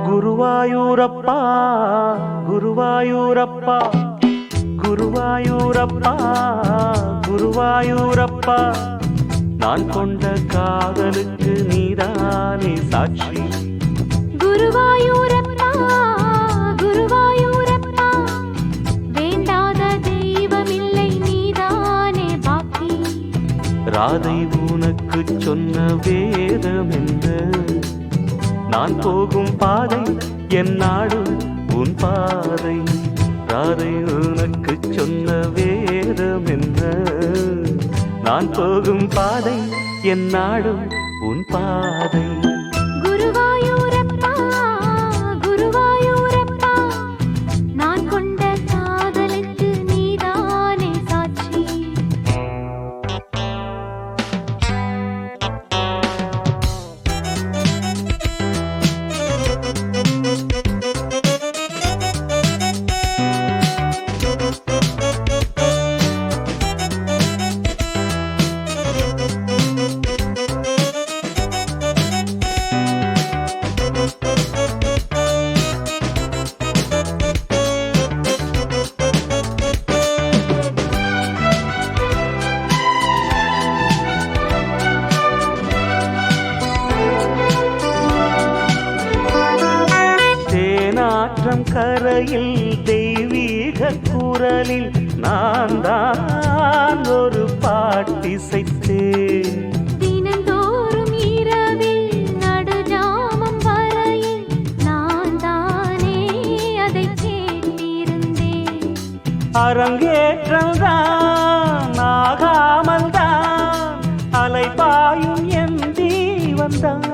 குருவாயூரப்பா குருவாயூரப்பா குருவாயூரப்பா குருவாயூரப்பா நான் கொண்ட காதலுக்கு நீதானே சாட்சி. குருவாயூரப்பா குருவாயூரப்பா வேண்டாத தெய்வமில்லை நீதானே பாக்கி. ராதை உனக்கு சொன்ன வேதம் என்ன? நான் போகும் பாதை என் நாடு உன் பாதை. ராதை உனக்கு சொன்ன வேதம் என்ன? நான் போகும் பாதை என் நாடு உன் பாதை. குருவாயூரப்பா குருவாயூரப்பா நான் கொண்ட காதலுக்கு நீதானே சாட்சி. கரையில் தெய்வீக குரலில் நான் தான் ஒரு பாட்டிசைத்தேன். தினந்தோறும் இரவில் நடுஜாமம் வரையில் நான் தானே அதை கேட்டிருந்தேன். அரங்கேற்றம்தான் ஆகாமல் தான் அலைபாயும் என் தீவந்தான்.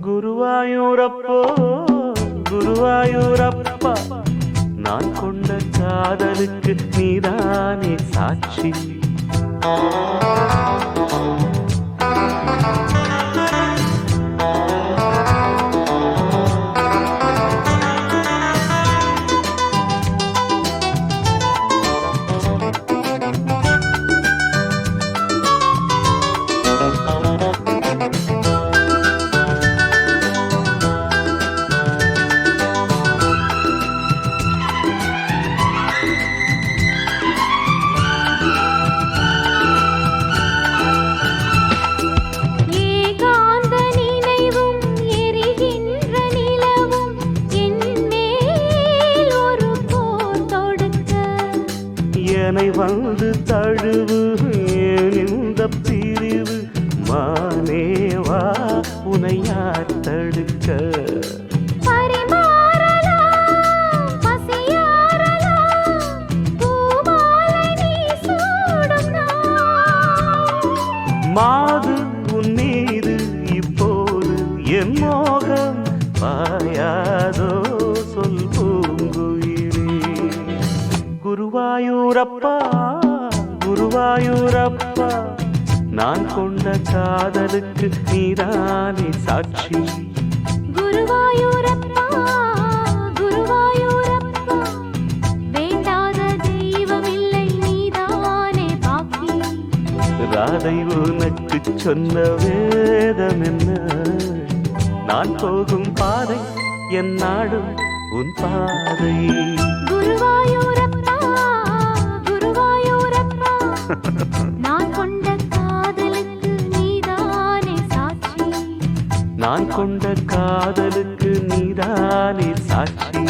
குருவாயூரப்போ குருவாயூரப்பா நான் கொண்ட காதலுக்கு நீதானே சாட்சி. என்னை வந்து தழுவு இந்த பிரிவு மானேவா உனை யார் தடுக்க. மாது உன் மீது இப்போது என் மோகம் பாயாதோ சொல் பூங்குயிலே. குருவாயூரப்பா குருவாயூரப்பா நான் கொண்ட காதலுக்கு நீதானே சாட்சி. குருவாயூரப்பா குருவாயூரப்பா வேண்டாத தெய்வமில்லை நீதானே பாக்கி. ராதை உனக்கு சொன்ன வேதம் என்ன? நான் போகும் பாதை என் நாடு உன் பாதை. குருவாயூரப்பா குருவாயூரப்பா நான் கொண்ட காதலுக்கு நீதானே சாட்சி. நான் கொண்ட காதலுக்கு நீதானே சாட்சி.